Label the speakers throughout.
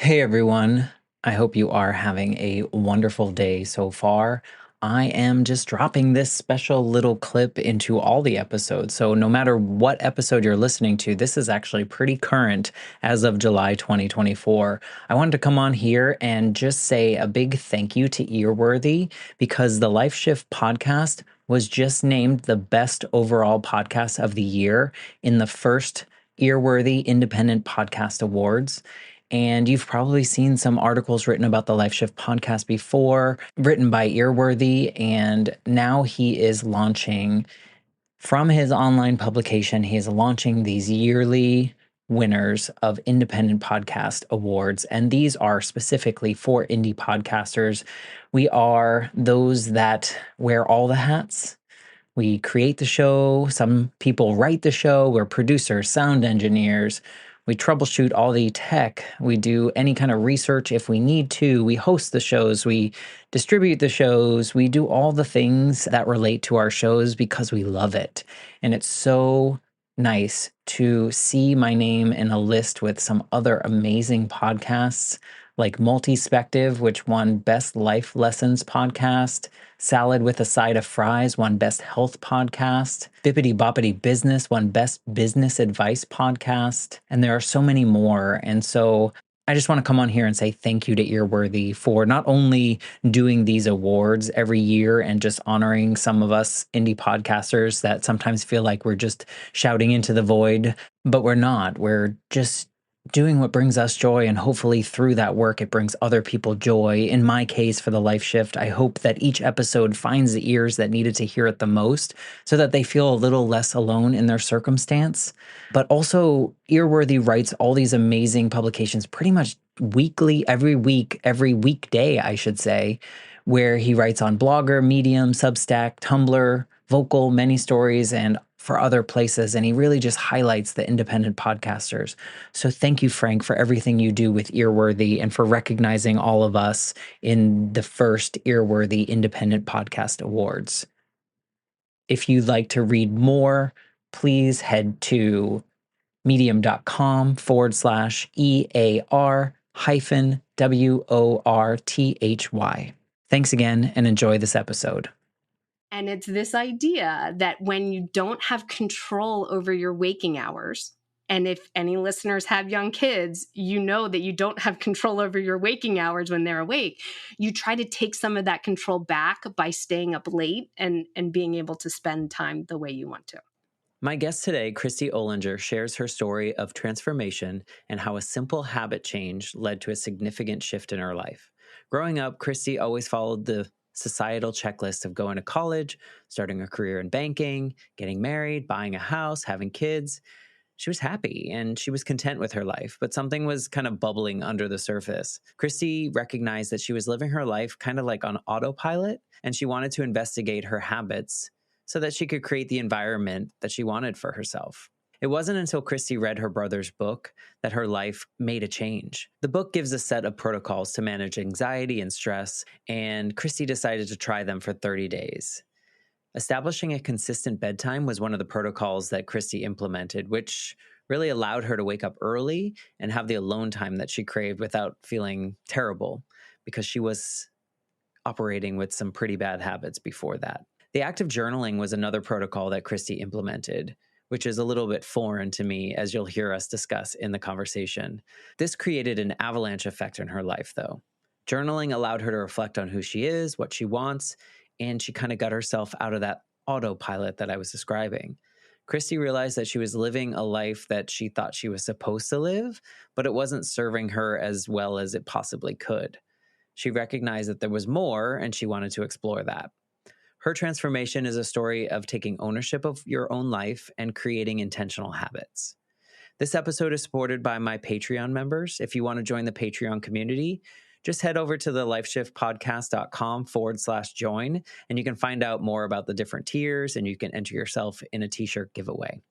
Speaker 1: Hey everyone, I hope you are having a wonderful day so far. I am just dropping this special little clip into all the episodes. So, no matter what episode you're listening to, this is actually pretty current as of July 2024. I wanted to come on here and just say a big thank you to Earworthy because the Life Shift podcast was just named the best overall podcast of the year in the first Earworthy Independent Podcast Awards. And you've probably seen some articles written about the Life Shift podcast before, written by Earworthy. And now he is launching from his online publication, he is launching these yearly winners of independent podcast awards. And these are specifically for indie podcasters. We are those that wear all the hats. We create the show. Some people write the show. We're producers, sound engineers. We troubleshoot all the tech. We do any kind of research if we need to. We host the shows. We distribute the shows. We do all the things that relate to our shows because we love it. And it's so nice to see my name in a list with some other amazing podcasts like Multispective, which won Best Life Lessons Podcast. Salad with a Side of Fries won Best Health Podcast. Bippity Boppity Business won Best Business Advice Podcast. And there are so many more. And so I just want to come on here and say thank you to Earworthy for not only doing these awards every year and just honoring some of us indie podcasters that sometimes feel like we're just shouting into the void, but we're not. We're just doing what brings us joy, and hopefully through that work it brings other people joy. In my case, for the Life Shift, I hope that each episode finds the ears that needed to hear it the most so that they feel a little less alone in their circumstance. But also, Earworthy writes all these amazing publications pretty much weekly, every week, every weekday, I should say, where he writes on Blogger, Medium, Substack, Tumblr, Vocal, Many Stories, and for other places. And he really just highlights the independent podcasters. So thank you, Frank, for everything you do with Earworthy and for recognizing all of us in the first Earworthy Independent Podcast Awards. If you'd like to read more, please head to medium.com/EAR hyphen WORTHY. Thanks again and enjoy this episode.
Speaker 2: And it's this idea that when you don't have control over your waking hours, and if any listeners have young kids, you know that you don't have control over your waking hours when they're awake. You try to take some of that control back by staying up late and being able to spend time the way you want to.
Speaker 1: My guest today, Kristy Olinger, shares her story of transformation and how a simple habit change led to a significant shift in her life. Growing up, Kristy always followed the societal checklist of going to college, starting a career in banking, getting married, buying a house, having kids. She was happy and she was content with her life, but something was kind of bubbling under the surface. Kristy recognized that she was living her life kind of like on autopilot, and she wanted to investigate her habits so that she could create the environment that she wanted for herself. It wasn't until Kristy read her brother's book that her life made a change. The book gives a set of protocols to manage anxiety and stress, and Kristy decided to try them for 30 days. Establishing a consistent bedtime was one of the protocols that Kristy implemented, which really allowed her to wake up early and have the alone time that she craved without feeling terrible, because she was operating with some pretty bad habits before that. The act of journaling was another protocol that Kristy implemented, which is a little bit foreign to me, as you'll hear us discuss in the conversation. This created an avalanche effect in her life, though. Journaling allowed her to reflect on who she is, what she wants, and she kind of got herself out of that autopilot that I was describing. Kristy realized that she was living a life that she thought she was supposed to live, but it wasn't serving her as well as it possibly could. She recognized that there was more, and she wanted to explore that. Her transformation is a story of taking ownership of your own life and creating intentional habits. This episode is supported by my Patreon members. If you want to join the Patreon community, just head over to the lifeshiftpodcast.com/join, and you can find out more about the different tiers, and you can enter yourself in a t-shirt giveaway.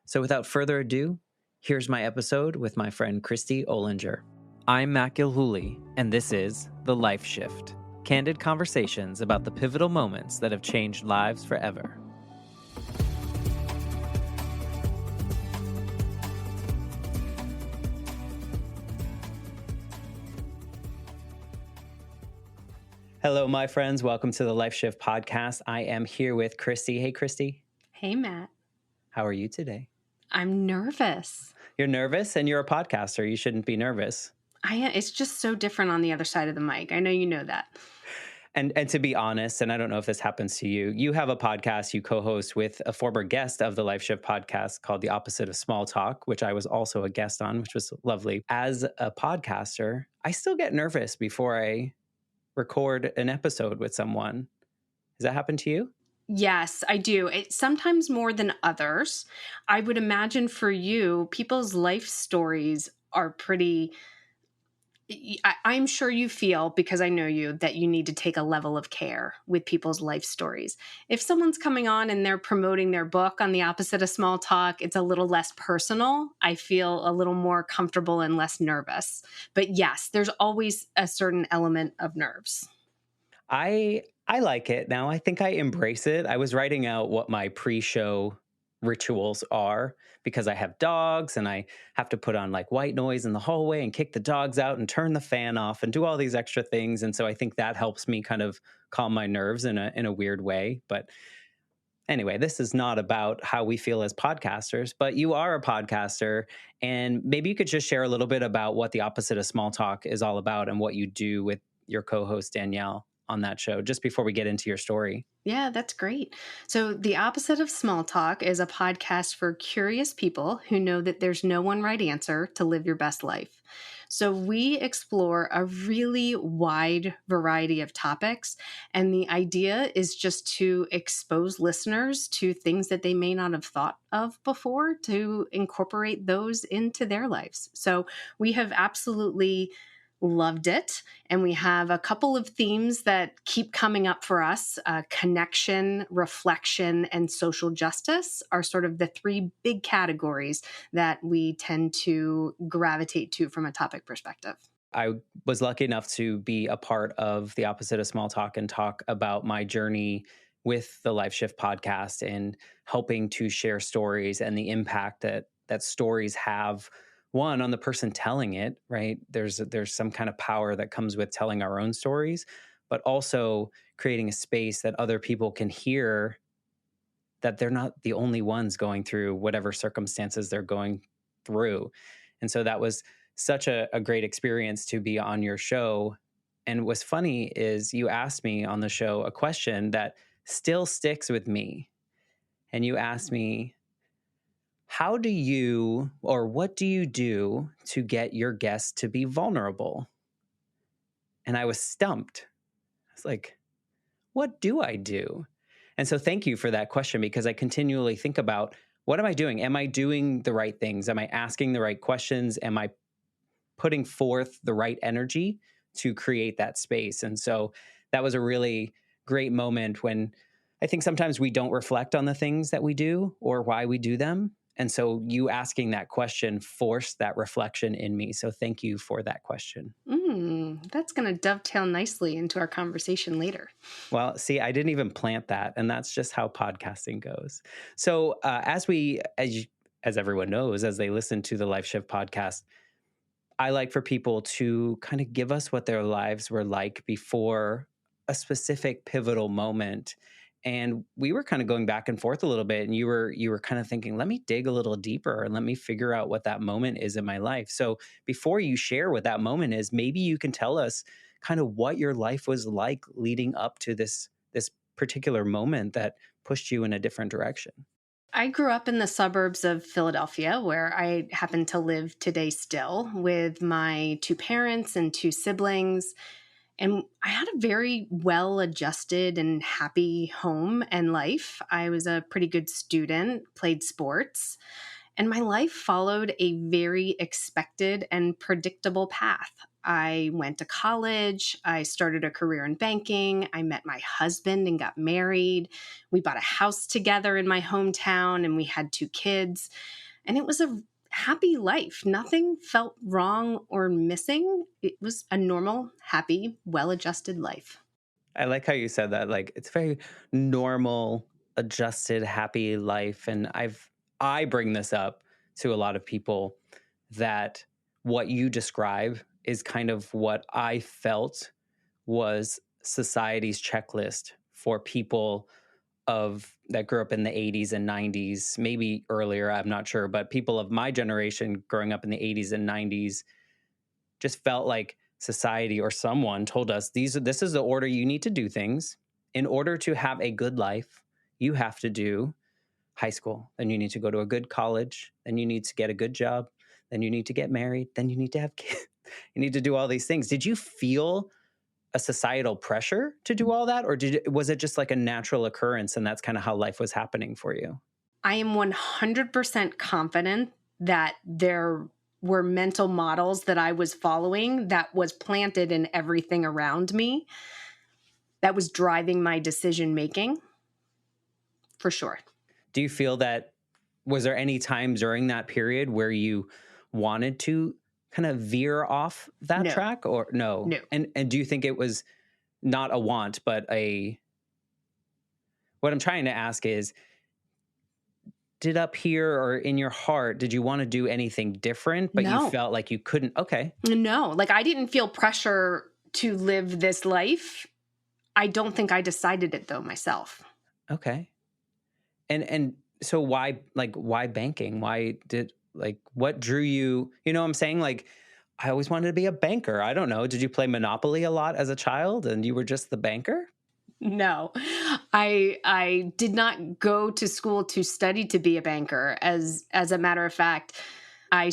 Speaker 1: So without further ado, here's my episode with my friend Kristy Olinger. I'm Matt Gilhooly, and this is The Life Shift. Candid conversations about the pivotal moments that have changed lives forever. Hello, my friends. Welcome to the Life Shift podcast. I am here with Kristy. Hey, Kristy.
Speaker 2: Hey, Matt.
Speaker 1: How are you today?
Speaker 2: I'm nervous.
Speaker 1: You're nervous and you're a podcaster. You shouldn't be nervous.
Speaker 2: It's just so different on the other side of the mic. I know you know that.
Speaker 1: And to be honest, and I don't know if this happens to you, you have a podcast you co-host with a former guest of the Life Shift podcast called The Opposite of Small Talk, which I was also a guest on, which was lovely. As a podcaster, I still get nervous before I record an episode with someone. Has that happened to you?
Speaker 2: Yes, I do. Sometimes more than others. I would imagine for you, people's life stories are pretty. I'm sure you feel, because I know you, that you need to take a level of care with people's life stories. If someone's coming on and they're promoting their book on the opposite of small talk, it's a little less personal. I feel a little more comfortable and less nervous. But yes, there's always a certain element of nerves.
Speaker 1: I like it now. I think I embrace it. I was writing out what my pre-show rituals are because I have dogs and I have to put on like white noise in the hallway and kick the dogs out and turn the fan off and do all these extra things. And so I think that helps me kind of calm my nerves in a weird way. But anyway, this is not about how we feel as podcasters, but you are a podcaster. And maybe you could just share a little bit about what the opposite of small talk is all about and what you do with your co-host Danielle on that show, just before we get into your story.
Speaker 2: Yeah, that's great. So, The Opposite of Small Talk is a podcast for curious people who know that there's no one right answer to live your best life. So, we explore a really wide variety of topics. And the idea is just to expose listeners to things that they may not have thought of before, to incorporate those into their lives. So, we have absolutely loved it. And we have a couple of themes that keep coming up for us. Connection, reflection, and social justice are sort of the three big categories that we tend to gravitate to from a topic perspective.
Speaker 1: I was lucky enough to be a part of the opposite of small talk and talk about my journey with the Life Shift podcast and helping to share stories and the impact that stories have, one, on the person telling it, right? There's some kind of power that comes with telling our own stories, but also creating a space that other people can hear that they're not the only ones going through whatever circumstances they're going through. And so that was such a great experience to be on your show. And what's funny is you asked me on the show a question that still sticks with me. And you asked me, how do you, or what do you do to get your guests to be vulnerable? And I was stumped. I was like, what do I do? And so thank you for that question, because I continually think about, what am I doing? Am I doing the right things? Am I asking the right questions? Am I putting forth the right energy to create that space? And so that was a really great moment when I think sometimes we don't reflect on the things that we do or why we do them. And so you asking that question forced that reflection in me. So thank you for that question.
Speaker 2: That's going to dovetail nicely into our conversation later.
Speaker 1: Well, see, I didn't even plant that, and that's just how podcasting goes. So, as everyone knows, as they listen to the Life Shift podcast, I like for people to kind of give us what their lives were like before a specific pivotal moment. And we were kind of going back and forth a little bit, and you were kind of thinking, let me dig a little deeper and let me figure out what that moment is in my life. So before you share what that moment is, maybe you can tell us kind of what your life was like leading up to this particular moment that pushed you in a different direction.
Speaker 2: I grew up in the suburbs of Philadelphia, where I happen to live today still with my two parents and two siblings. And I had a very well adjusted and happy home and life. I was a pretty good student, played sports, and my life followed a very expected and predictable path. I went to college. I started a career in banking. I met my husband and got married. We bought a house together in my hometown and we had two kids. And it was a happy life. Nothing felt wrong or missing. It was a normal, happy, well adjusted life.
Speaker 1: I like how you said that. Like, it's very normal, adjusted, happy life. And I bring this up to a lot of people that what you describe is kind of what I felt was society's checklist for people of that grew up in the 80s and 90s, maybe earlier, I'm not sure, but people of my generation growing up in the 80s and 90s just felt like society or someone told us this is the order you need to do things. In order to have a good life, you have to do high school, then you need to go to a good college, then you need to get a good job, then you need to get married, then you need to have kids. You need to do all these things. Did you feel a societal pressure to do all that, or was it just like a natural occurrence and that's kind of how life was happening for you?
Speaker 2: I am 100% confident that there were mental models that I was following that was planted in everything around me that was driving my decision making, for sure.
Speaker 1: Do you feel that was there any time during that period where you wanted to kind of veer off that
Speaker 2: No,
Speaker 1: track or no?
Speaker 2: no,
Speaker 1: And do you think it was not a want, but a what I'm trying to ask is, did up here or in your heart, did you want to do anything different, but you
Speaker 2: no,
Speaker 1: felt like you couldn't? Okay.
Speaker 2: no. Like I didn't feel pressure to live this life. I don't think I decided it though myself.
Speaker 1: Okay. And so why banking? Why did like what drew you? You know what I'm saying? Like I always wanted to be a banker. I don't know. Did you play Monopoly a lot as a child and you were just the banker?
Speaker 2: No, I did not go to school to study to be a banker. As a matter of fact, I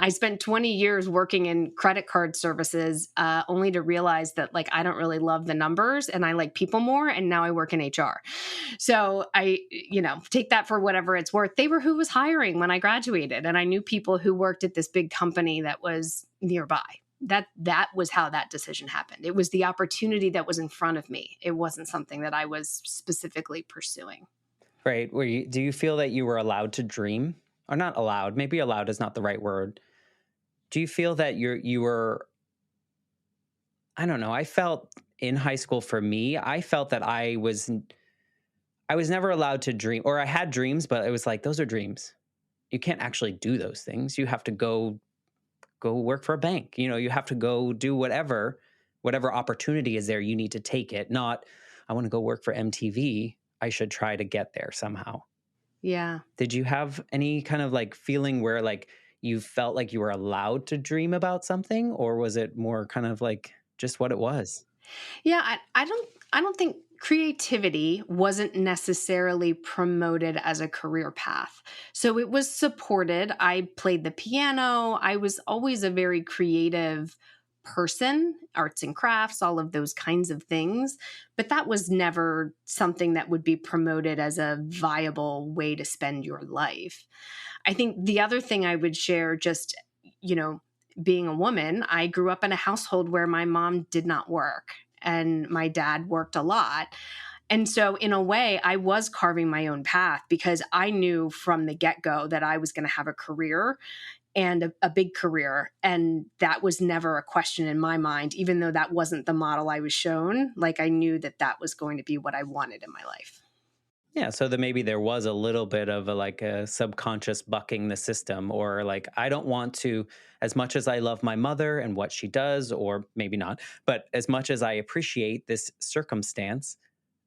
Speaker 2: spent 20 years working in credit card services, only to realize that like I don't really love the numbers and I like people more. And now I work in HR. So take that for whatever it's worth. They were who was hiring when I graduated, and I knew people who worked at this big company that was nearby. That was how that decision happened. It was the opportunity that was in front of me. It wasn't something that I was specifically pursuing.
Speaker 1: Right. Do you feel that you were allowed to dream? Or not allowed, maybe allowed is not the right word. Do you feel that you were I don't know, I felt in high school for me, I felt that I was never allowed to dream or I had dreams, but it was like those are dreams. You can't actually do those things. You have to go work for a bank. You know, you have to go do whatever opportunity is there, you need to take it. Not I want to go work for MTV. I should try to get there somehow.
Speaker 2: Yeah.
Speaker 1: Did you have any kind of like feeling where like you felt like you were allowed to dream about something or was it more kind of like just what it was?
Speaker 2: Yeah, I don't think creativity wasn't necessarily promoted as a career path. So it was supported. I played the piano. I was always a very creative person, arts and crafts, all of those kinds of things, but that was never something that would be promoted as a viable way to spend your life. I think the other thing I would share, just, you know, being a woman, I grew up in a household where my mom did not work and my dad worked a lot. And so, in a way, I was carving my own path because I knew from the get go that I was going to have a career and a big career. And that was never a question in my mind, even though that wasn't the model I was shown. Like, I knew that that was going to be what I wanted in my life.
Speaker 1: Yeah, so that maybe there was a little bit of a like a subconscious bucking the system or like I don't want to as much as I love my mother and what she does or maybe not, but as much as I appreciate this circumstance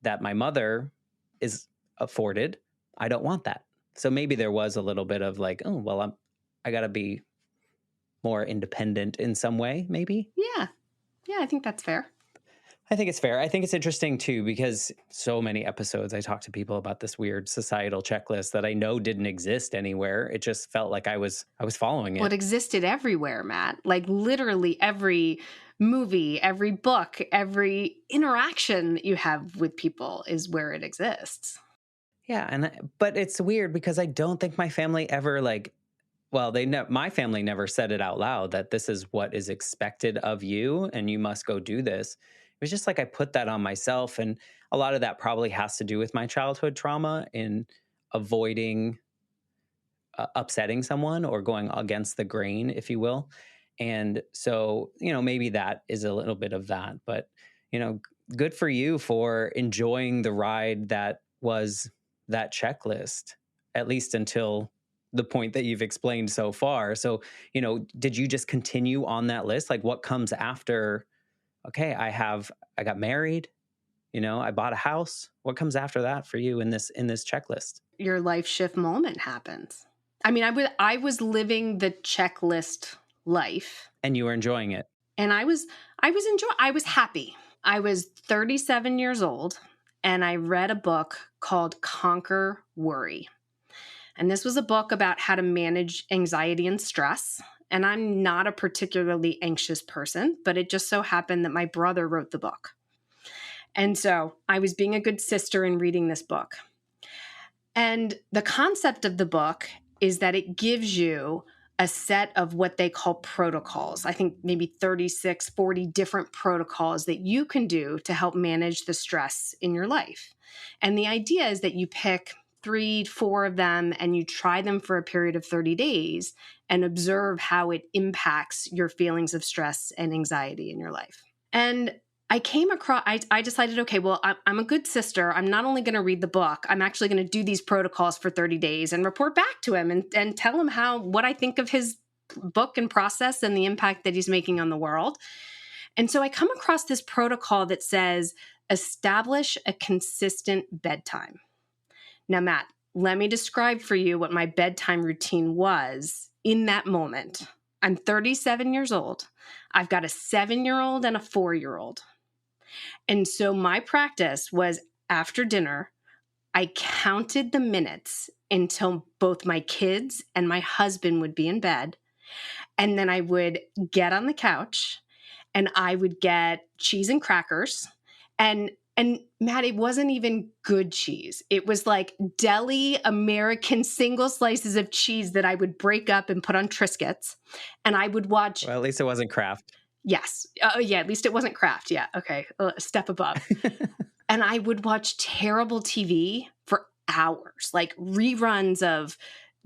Speaker 1: that my mother is afforded, I don't want that. So maybe there was a little bit of like, oh, well I got to be more independent in some way, maybe.
Speaker 2: Yeah. Yeah, I think that's fair.
Speaker 1: I think it's fair. I think it's interesting too because so many episodes I talk to people about this weird societal checklist that I know didn't exist anywhere. It just felt like I was following
Speaker 2: Well, it
Speaker 1: it.
Speaker 2: existed everywhere, Matt. Like literally every movie, every book, every interaction that you have with people is where it exists.
Speaker 1: Yeah, but it's weird because I don't think my family ever like well, my family never said it out loud that this is what is expected of you and you must go do this. It was just like I put that on myself and a lot of that probably has to do with my childhood trauma in avoiding upsetting someone or going against the grain, if you will. And so, maybe that is a little bit of that. But, good for you for enjoying the ride that was that checklist, at least until the point that you've explained so far. So, did you just continue on that list? Like what comes after? Okay, I got married, I bought a house. What comes after that for you in this checklist?
Speaker 2: Your life shift moment happens. I mean, I was living the checklist life,
Speaker 1: And you were enjoying it.
Speaker 2: and I was happy. I was 37 years old, and I read a book called Conquer Worry. And this was a book about how to manage anxiety and stress. And I'm not a particularly anxious person, but it just so happened that my brother wrote the book. And so I was being a good sister in reading this book. And the concept of the book is that it gives you a set of what they call protocols. I think maybe 36, 40 different protocols that you can do to help manage the stress in your life. And the idea is that you pick 3, 4 of them and you try them for a period of 30 days and observe how it impacts your feelings of stress and anxiety in your life. And I decided, okay, well, I'm a good sister. I'm not only going to read the book, I'm actually going to do these protocols for 30 days and report back to him and tell him what I think of his book and process and the impact that he's making on the world. And so I come across this protocol that says, establish a consistent bedtime. Now, Matt, let me describe for you what my bedtime routine was in that moment. I'm 37 years old. I've got a 7-year-old and a 4-year-old. And so my practice was after dinner, I counted the minutes until both my kids and my husband would be in bed. And then I would get on the couch and I would get cheese and crackers. And Matt, it wasn't even good cheese. It was like deli American single slices of cheese that I would break up and put on Triscuits. And I would watch.
Speaker 1: Well, at least it wasn't Kraft.
Speaker 2: Yes. Yeah. At least it wasn't Kraft. Yeah. Okay. A step above. And I would watch terrible TV for hours, like reruns of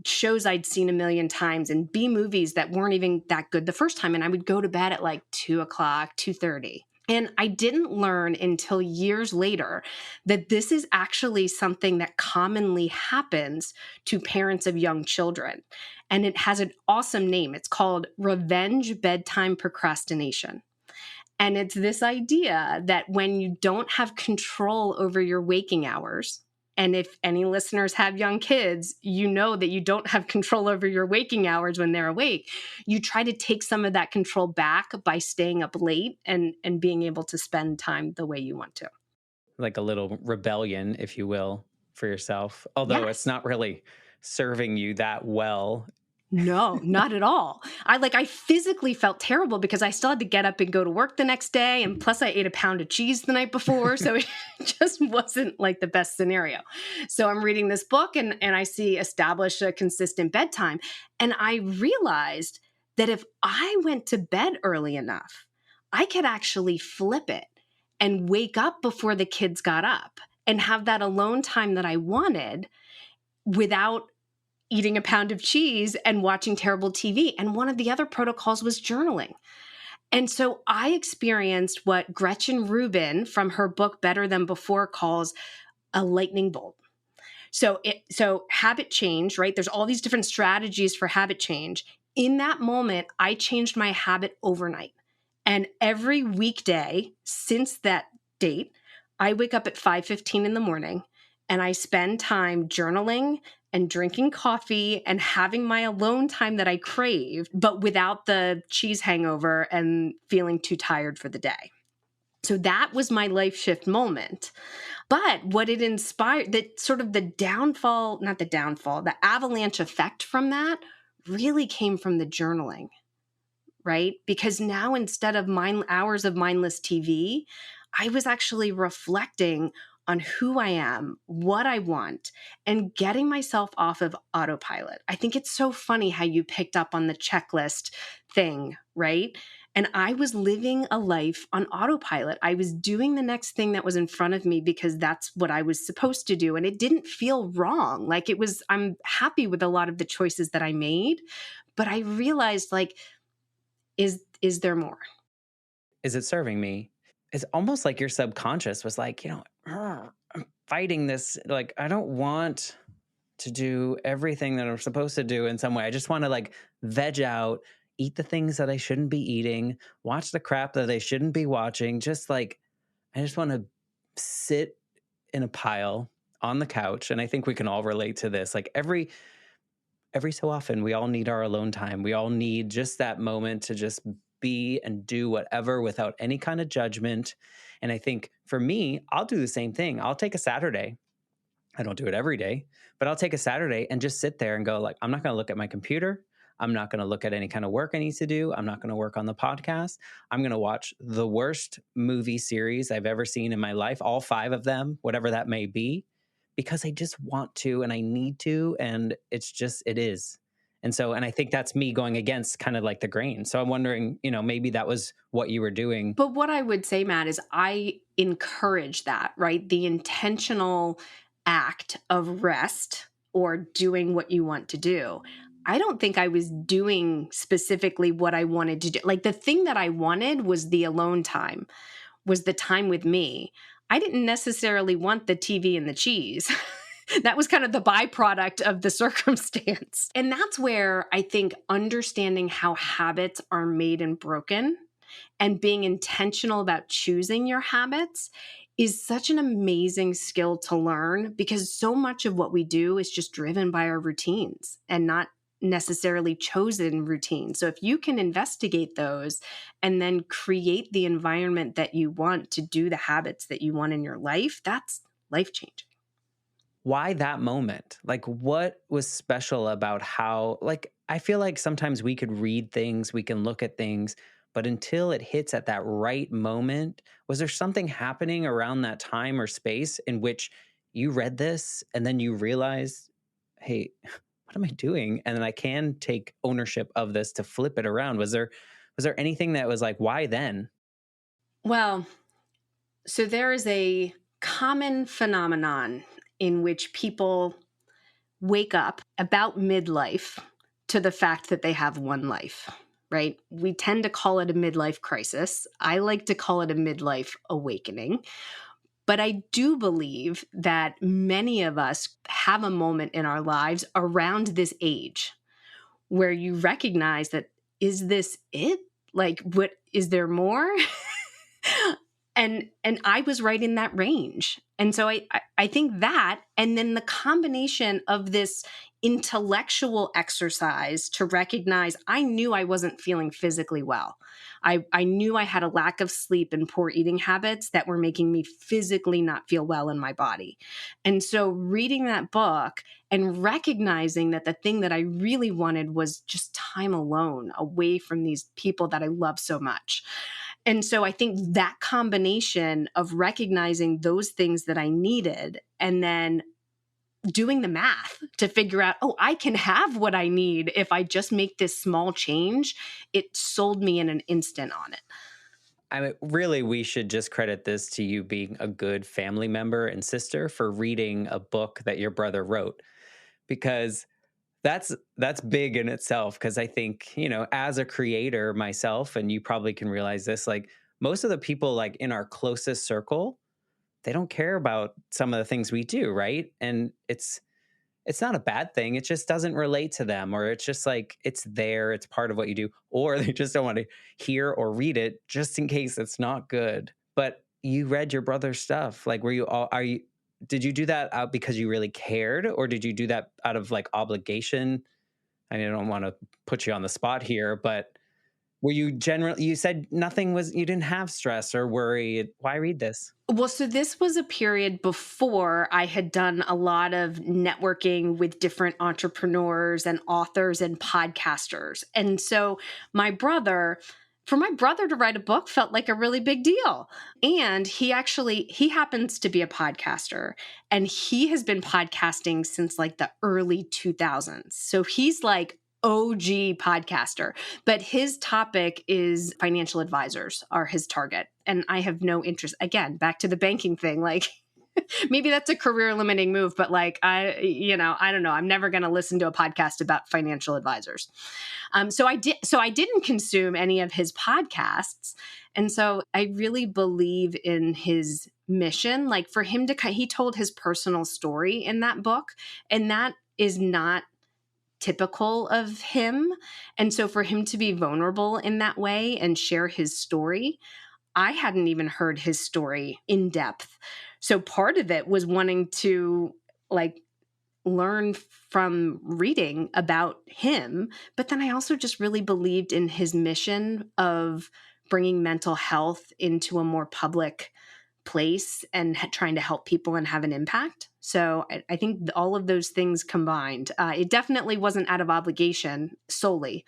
Speaker 2: shows I'd seen a million times and B movies that weren't even that good the first time. And I would go to bed at like 2:00, 2:30. And I didn't learn until years later that this is actually something that commonly happens to parents of young children. And it has an awesome name. It's called revenge bedtime procrastination. And it's this idea that when you don't have control over your waking hours, and if any listeners have young kids, you know that you don't have control over your waking hours when they're awake. You try to take some of that control back by staying up late and being able to spend time the way you want to.
Speaker 1: Like a little rebellion, if you will, for yourself. Although it's
Speaker 2: Yes.
Speaker 1: not really serving you that well.
Speaker 2: No, not at all. I physically felt terrible because I still had to get up and go to work the next day. And plus I ate a pound of cheese the night before. So it just wasn't like the best scenario. So I'm reading this book and I see establish a consistent bedtime. And I realized that if I went to bed early enough, I could actually flip it and wake up before the kids got up and have that alone time that I wanted without eating a pound of cheese and watching terrible TV. And one of the other protocols was journaling. And so I experienced what Gretchen Rubin from her book Better Than Before calls a lightning bolt. So habit change, right? There's all these different strategies for habit change. In that moment, I changed my habit overnight. And every weekday since that date, I wake up at 5:15 in the morning and I spend time journaling and drinking coffee and having my alone time that I craved, but without the cheese hangover and feeling too tired for the day. So that was my life shift moment. But what it inspired, that sort of the avalanche effect from that really came from the journaling, right? Because now instead of hours of mindless TV, I was actually reflecting on who I am, what I want, and getting myself off of autopilot. I think it's so funny how you picked up on the checklist thing, right? And I was living a life on autopilot. I was doing the next thing that was in front of me because that's what I was supposed to do. And it didn't feel wrong. I'm happy with a lot of the choices that I made, but I realized is there more?
Speaker 1: Is it serving me? It's almost like your subconscious was like, I'm fighting this. Like, I don't want to do everything that I'm supposed to do in some way. I just want to like veg out, eat the things that I shouldn't be eating, watch the crap that I shouldn't be watching. Just like, I just want to sit in a pile on the couch, and I think we can all relate to this. Like every so often we all need our alone time. We all need just that moment to just be and do whatever without any kind of judgment. And I think for me, I'll do the same thing. I'll take a Saturday. I don't do it every day, but I'll take a Saturday and just sit there and go like, I'm not going to look at my computer. I'm not going to look at any kind of work I need to do. I'm not going to work on the podcast. I'm going to watch the worst movie series I've ever seen in my life, all 5 of them, whatever that may be, because I just want to and I need to. And it's just, it is. And so, and I think that's me going against kind of like the grain. So I'm wondering, maybe that was what you were doing.
Speaker 2: But what I would say, Matt, is I encourage that, right? The intentional act of rest or doing what you want to do. I don't think I was doing specifically what I wanted to do. Like the thing that I wanted was the alone time, was the time with me. I didn't necessarily want the TV and the cheese. That was kind of the byproduct of the circumstance. And that's where I think understanding how habits are made and broken and being intentional about choosing your habits is such an amazing skill to learn, because so much of what we do is just driven by our routines and not necessarily chosen routines. So if you can investigate those and then create the environment that you want to do the habits that you want in your life, that's life changing.
Speaker 1: Why that moment? Like, what was special about how, like, I feel like sometimes we could read things, we can look at things, but until it hits at that right moment, was there something happening around that time or space in which you read this and then you realize, hey, what am I doing? And then I can take ownership of this to flip it around. Was there anything that was like, why then?
Speaker 2: Well, so there is a common phenomenon in which people wake up about midlife to the fact that they have one life, right? We tend to call it a midlife crisis. I like to call it a midlife awakening. But I do believe that many of us have a moment in our lives around this age where you recognize that, is this it? Like, what is there more? and I was right in that range. And so I think that, and then the combination of this intellectual exercise to recognize I knew I wasn't feeling physically well. I knew I had a lack of sleep and poor eating habits that were making me physically not feel well in my body. And so reading that book and recognizing that the thing that I really wanted was just time alone away from these people that I love so much. And so I think that combination of recognizing those things that I needed and then doing the math to figure out, oh, I can have what I need if I just make this small change, it sold me in an instant on it.
Speaker 1: I mean, really, we should just credit this to you being a good family member and sister for reading a book that your brother wrote, because that's big in itself. Because I think, as a creator myself, and you probably can realize this, like most of the people like in our closest circle, they don't care about some of the things we do, right? And it's not a bad thing. It just doesn't relate to them, or it's just like it's there, it's part of what you do, or they just don't want to hear or read it just in case it's not good. But you read your brother's stuff. Like, did you do that out because you really cared, or did you do that out of like obligation? I mean, I don't want to put you on the spot here, but were you generally, you said you didn't have stress or worry. Why read this?
Speaker 2: Well, so this was a period before I had done a lot of networking with different entrepreneurs and authors and podcasters. And so for my brother to write a book felt like a really big deal. And he happens to be a podcaster, and he has been podcasting since like the early 2000s. So he's like OG podcaster, but his topic is financial advisors are his target. And I have no interest. Again, back to the banking thing, like maybe that's a career limiting move, but like, I don't know. I'm never going to listen to a podcast about financial advisors. So I didn't consume any of his podcasts. And so I really believe in his mission. Like for him he told his personal story in that book, and that is not typical of him. And so for him to be vulnerable in that way and share his story, I hadn't even heard his story in depth. So part of it was wanting to like learn from reading about him. But then I also just really believed in his mission of bringing mental health into a more public place and trying to help people and have an impact. So I think all of those things combined, it definitely wasn't out of obligation solely.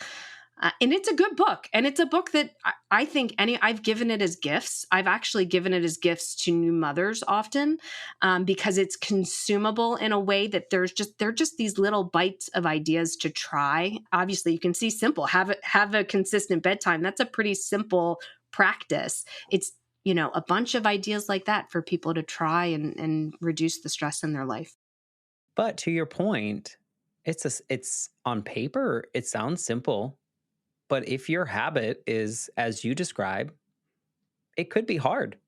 Speaker 2: And it's a good book. And it's a book that I think I've given it as gifts. I've actually given it as gifts to new mothers often, because it's consumable in a way that they're just these little bites of ideas to try. Obviously, you can see simple, have a consistent bedtime. That's a pretty simple practice. It's, a bunch of ideas like that for people to try and reduce the stress in their life.
Speaker 1: But to your point, it's on paper, it sounds simple, but if your habit is as you describe, it could be hard,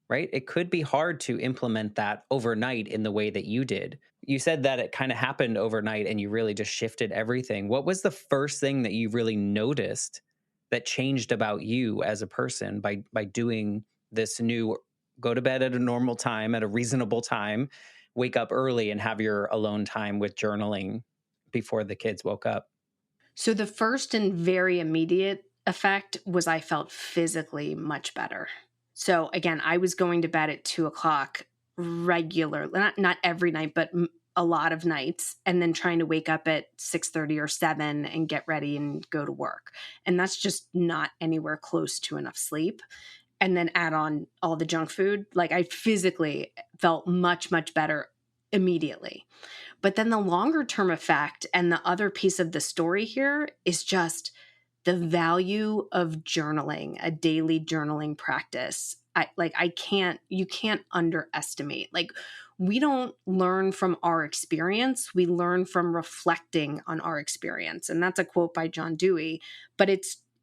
Speaker 1: right? It could be hard to implement that overnight in the way that you did. You said that it kind of happened overnight and you really just shifted everything. What was the first thing that you really noticed that changed about you as a person by doing this new go to bed at a normal time, at a reasonable time, wake up early and have your alone time with journaling before the kids woke up?
Speaker 2: So the first and very immediate effect was I felt physically much better. So again, I was going to bed at 2 o'clock regularly, not every night, but a lot of nights, and then trying to wake up at 6:30 or 7 and get ready and go to work. And that's just not anywhere close to enough sleep. And then add on all the junk food. Like I physically felt much, much better immediately. But then the longer term effect and the other piece of the story here is just the value of journaling, a daily journaling practice. You can't underestimate. Like we don't learn from our experience, we learn from reflecting on our experience. And that's a quote by John Dewey, but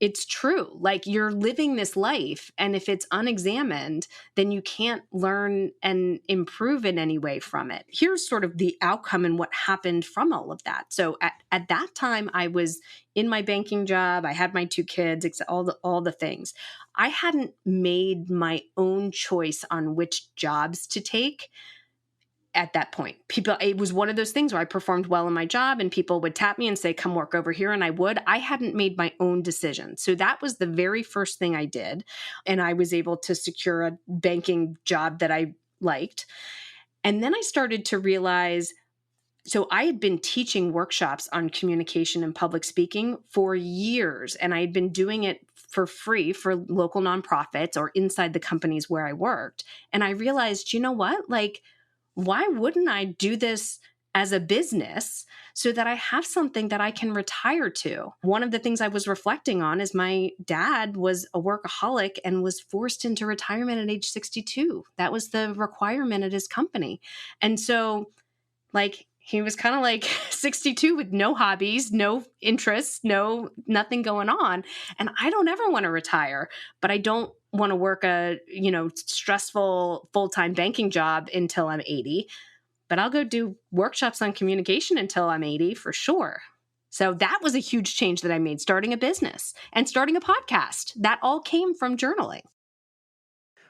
Speaker 2: it's true. Like you're living this life, and if it's unexamined, then you can't learn and improve in any way from it. Here's sort of the outcome and what happened from all of that. So at that time, I was in my banking job. I had my 2 kids, all the things. I hadn't made my own choice on which jobs to take at that point. It was one of those things where I performed well in my job and people would tap me and say, come work over here. And I would. I hadn't made my own decision. So that was the very first thing I did. And I was able to secure a banking job that I liked. And then I started to realize, so I had been teaching workshops on communication and public speaking for years, and I had been doing it for free for local nonprofits or inside the companies where I worked. And I realized, you know what? Like, why wouldn't I do this as a business so that I have something that I can retire to? One of the things I was reflecting on is my dad was a workaholic and was forced into retirement at age 62. That was the requirement at his company. And so, like, he was kind of like 62 with no hobbies, no interests, nothing going on. And I don't ever want to retire, but I don't want to work a, stressful full-time banking job until I'm 80, but I'll go do workshops on communication until I'm 80 for sure. So that was a huge change that I made, starting a business and starting a podcast. That all came from journaling.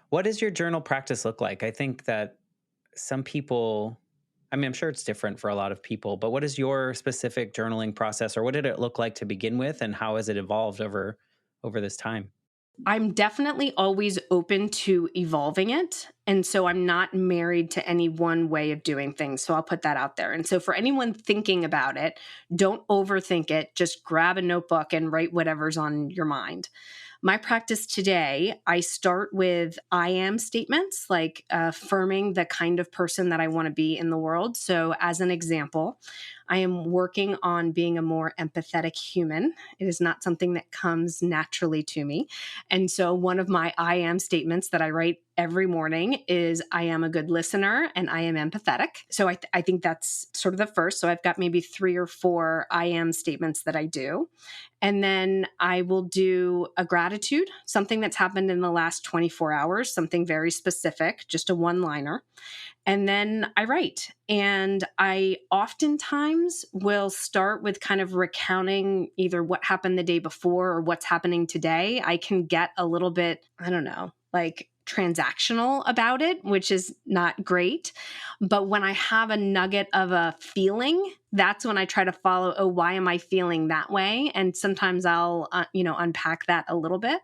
Speaker 1: What does your journal practice look like? I think that some people, I mean, I'm sure it's different for a lot of people, but what is your specific journaling process, or what did it look like to begin with, and how has it evolved over this time?
Speaker 2: I'm definitely always open to evolving it. And so I'm not married to any one way of doing things. So I'll put that out there. And so for anyone thinking about it, don't overthink it. Just grab a notebook and write whatever's on your mind. My practice today, I start with I am statements, like affirming the kind of person that I want to be in the world. So, as an example, I am working on being a more empathetic human. It is not something that comes naturally to me. And so, one of my I am statements that I write every morning is I am a good listener and I am empathetic. So, I think that's sort of the first. So, I've got maybe 3 or 4 I am statements that I do. And then I will do a gratitude, something that's happened in the last 24 hours, something very specific, just a one-liner. And then I write. And I oftentimes will start with kind of recounting either what happened the day before or what's happening today. I can get a little bit, I don't know, like transactional about it, which is not great. But when I have a nugget of a feeling, that's when I try to follow, oh, why am I feeling that way? And sometimes I'll, unpack that a little bit.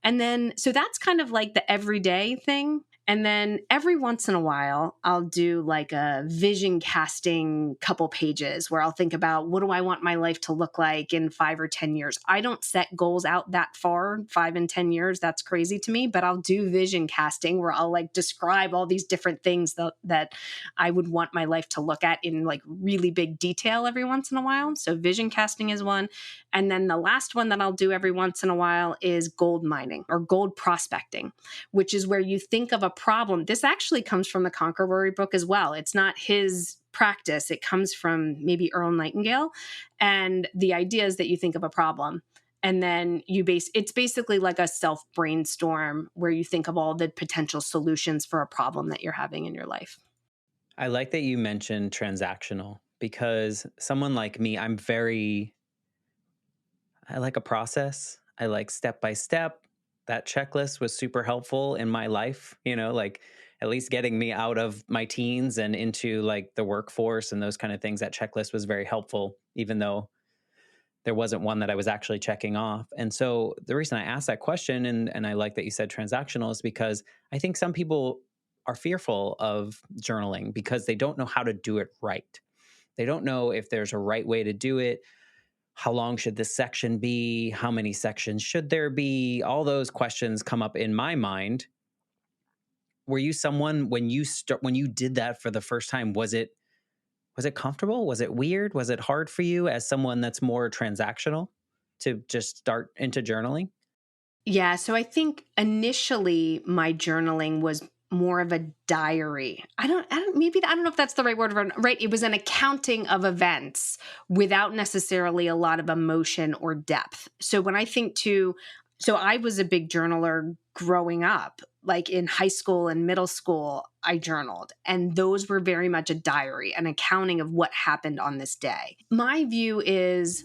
Speaker 2: And then, so that's kind of like the everyday thing. And then every once in a while, I'll do like a vision casting couple pages where I'll think about, what do I want my life to look like in 5 or 10 years? I don't set goals out that far, 5 and 10 years. That's crazy to me. But I'll do vision casting where I'll like describe all these different things that I would want my life to look at in like really big detail every once in a while. So vision casting is one. And then the last one that I'll do every once in a while is gold mining or gold prospecting, which is where you think of a problem. This actually comes from the Conquer Worry book as well. It's not his practice. It comes from maybe Earl Nightingale. And the idea is that you think of a problem and then it's basically like a self brainstorm where you think of all the potential solutions for a problem that you're having in your life.
Speaker 1: I like that you mentioned transactional because someone like me, I like a process. I like step by step. That checklist was super helpful in my life, like at least getting me out of my teens and into like the workforce and those kind of things. That checklist was very helpful, even though there wasn't one that I was actually checking off. And so the reason I asked that question, and I like that you said transactional, is because I think some people are fearful of journaling because they don't know how to do it right. They don't know if there's a right way to do it. How long should this section be? How many sections should there be? All those questions come up in my mind. Were you someone when you did that for the first time, was it comfortable? Was it weird? Was it hard for you as someone that's more transactional to just start into journaling?
Speaker 2: Yeah, so I think initially my journaling was more of a diary. I don't know if that's the right word, right? It was an accounting of events without necessarily a lot of emotion or depth. So when I think so I was a big journaler growing up. Like in high school and middle school, I journaled, and those were very much a diary, an accounting of what happened on this day. My view is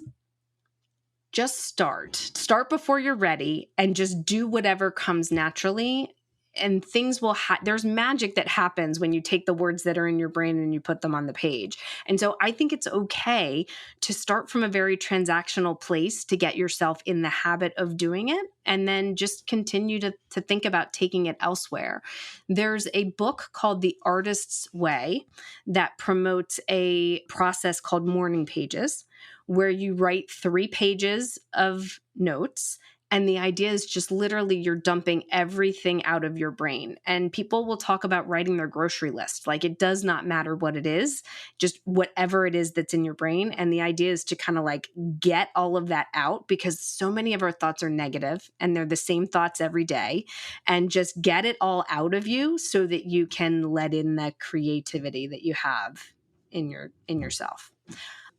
Speaker 2: just start before you're ready and just do whatever comes naturally, and things will there's magic that happens when you take the words that are in your brain and you put them on the page. And so I think it's okay to start from a very transactional place to get yourself in the habit of doing it, and then just continue to think about taking it elsewhere. There's a book called The Artist's Way that promotes a process called morning pages, where you write 3 pages of notes. And the idea is just literally you're dumping everything out of your brain. And people will talk about writing their grocery list. Like, it does not matter what it is, just whatever it is that's in your brain. And the idea is to kind of like get all of that out, because so many of our thoughts are negative and they're the same thoughts every day. And just get it all out of you so that you can let in the creativity that you have in yourself.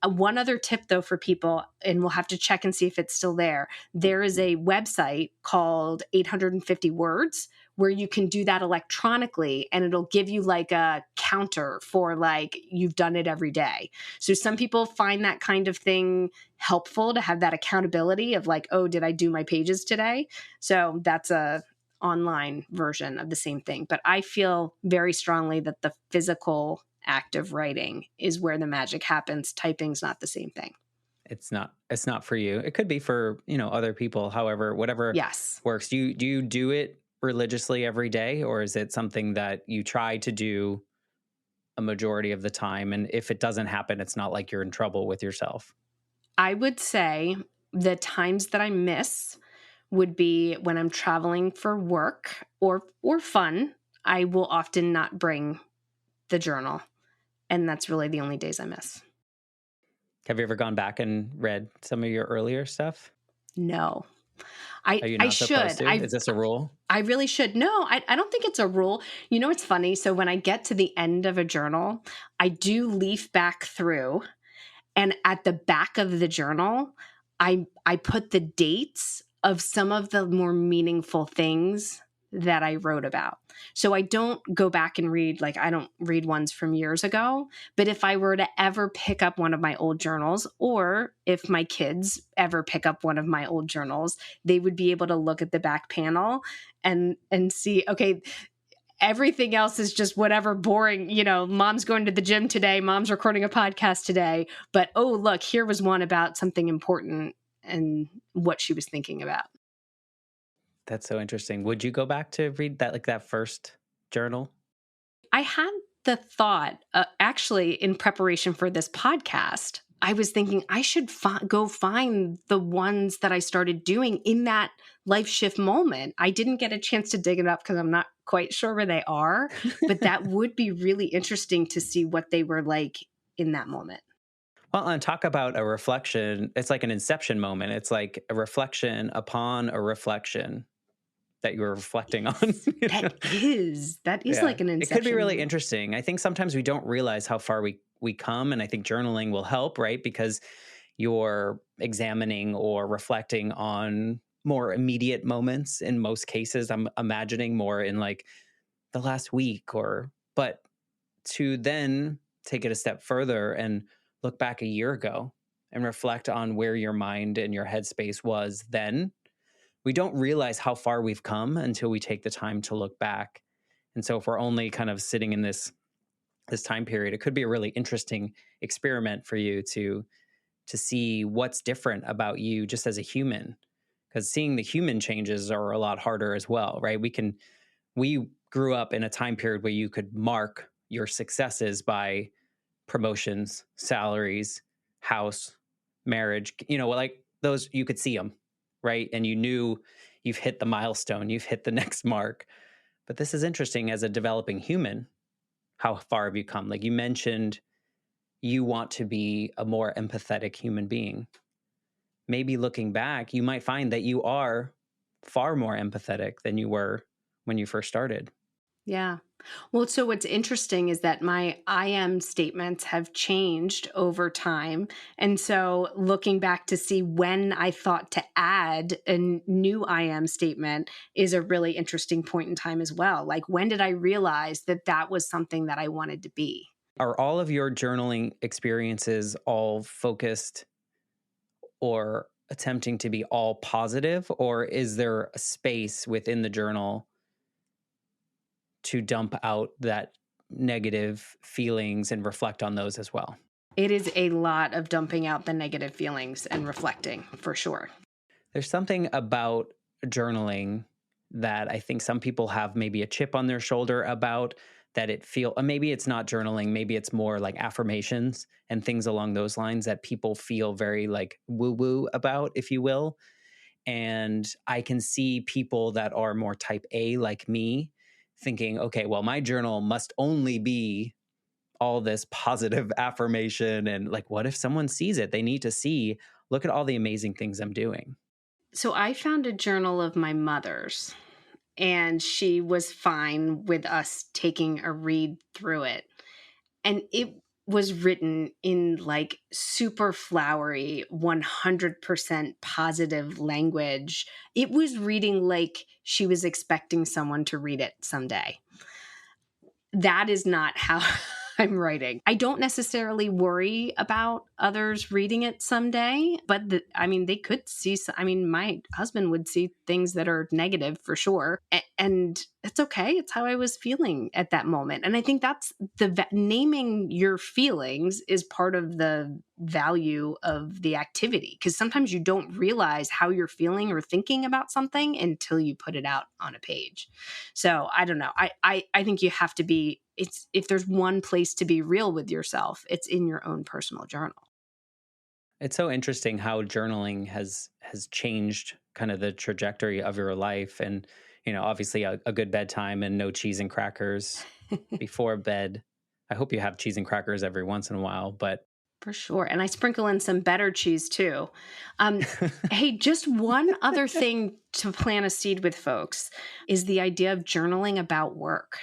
Speaker 2: One other tip, though, for people, and we'll have to check and see if it's still there. There is a website called 850 Words where you can do that electronically, and it'll give you like a counter for like you've done it every day. So some people find that kind of thing helpful to have that accountability of like, oh, did I do my pages today? So that's a online version of the same thing. But I feel very strongly that the physical act of writing is where the magic happens. Typing's not the same thing.
Speaker 1: It's not for you. It could be for, other people. However, whatever
Speaker 2: Yes.
Speaker 1: works. Do you do it religiously every day, or is it something that you try to do a majority of the time? And if it doesn't happen, it's not like you're in trouble with yourself.
Speaker 2: I would say the times that I miss would be when I'm traveling for work or fun. I will often not bring the journal, and that's really the only days I miss.
Speaker 1: Have you ever gone back and read some of your earlier stuff?
Speaker 2: No.
Speaker 1: Are you
Speaker 2: I
Speaker 1: not supposed
Speaker 2: should.
Speaker 1: to? Is this a rule?
Speaker 2: I really should. No, I don't think it's a rule. You know, it's funny. So when I get to the end of a journal, I do leaf back through, and at the back of the journal, I put the dates of some of the more meaningful things that I wrote about. So I don't go back and read, like, I don't read ones from years ago. But if I were to ever pick up one of my old journals, or if my kids ever pick up one of my old journals, they would be able to look at the back panel and see, okay, everything else is just whatever boring, mom's going to the gym today, mom's recording a podcast today. But oh, look, here was one about something important and what she was thinking about.
Speaker 1: That's so interesting. Would you go back to read that, like that first journal?
Speaker 2: I had the thought, actually, in preparation for this podcast, I was thinking I should go find the ones that I started doing in that life shift moment. I didn't get a chance to dig it up because I'm not quite sure where they are, but that would be really interesting to see what they were like in that moment.
Speaker 1: Well, and talk about a reflection. It's like an inception moment. It's like a reflection upon a reflection that you were reflecting on.
Speaker 2: Yes,
Speaker 1: you know?
Speaker 2: that is
Speaker 1: Yeah.
Speaker 2: like an
Speaker 1: It could be
Speaker 2: inception
Speaker 1: really
Speaker 2: moment.
Speaker 1: interesting. I think sometimes we don't realize how far we come. And I think journaling will help, right? Because you're examining or reflecting on more immediate moments in most cases. I'm imagining more in like the last week but to then take it a step further and look back a year ago and reflect on where your mind and your headspace was then, we don't realize how far we've come until we take the time to look back. And so if we're only kind of sitting in this time period, it could be a really interesting experiment for you to see what's different about you just as a human, because seeing the human changes are a lot harder as well, right? We grew up in a time period where you could mark your successes by promotions, salaries, house, marriage, like those, you could see them, right? And you knew you've hit the milestone, you've hit the next mark. But this is interesting as a developing human. How far have you come? Like you mentioned, you want to be a more empathetic human being. Maybe looking back, you might find that you are far more empathetic than you were when you first started.
Speaker 2: Yeah. Well, so what's interesting is that my I am statements have changed over time. And so looking back to see when I thought to add a new I am statement is a really interesting point in time as well. Like, when did I realize that that was something that I wanted to be?
Speaker 1: Are all of your journaling experiences all focused or attempting to be all positive, or is there a space within the journal to dump out that negative feelings and reflect on those as well?
Speaker 2: It is a lot of dumping out the negative feelings and reflecting, for sure.
Speaker 1: There's something about journaling that I think some people have maybe a chip on their shoulder about, that maybe it's not journaling, maybe it's more like affirmations and things along those lines that people feel very like woo woo about, if you will. And I can see people that are more type A like me thinking, okay, well, my journal must only be all this positive affirmation. And like, what if someone sees it? They need to see, look at all the amazing things I'm doing.
Speaker 2: So I found a journal of my mother's, and she was fine with us taking a read through it. And it was written in like super flowery, 100% positive language. It was reading like she was expecting someone to read it someday. That is not how I'm writing. I don't necessarily worry about others reading it someday, but they could see. My husband would see things that are negative for sure, and it's okay. It's how I was feeling at that moment, and I think that's naming your feelings is part of the value of the activity, because sometimes you don't realize how you're feeling or thinking about something until you put it out on a page. So I don't know. I think you have to be. If there's one place to be real with yourself, it's in your own personal journal.
Speaker 1: It's so interesting how journaling has changed kind of the trajectory of your life. And, obviously a good bedtime and no cheese and crackers before bed. I hope you have cheese and crackers every once in a while, but
Speaker 2: For sure. And I sprinkle in some better cheese too. Hey, just one other thing to plant a seed with folks is the idea of journaling about work.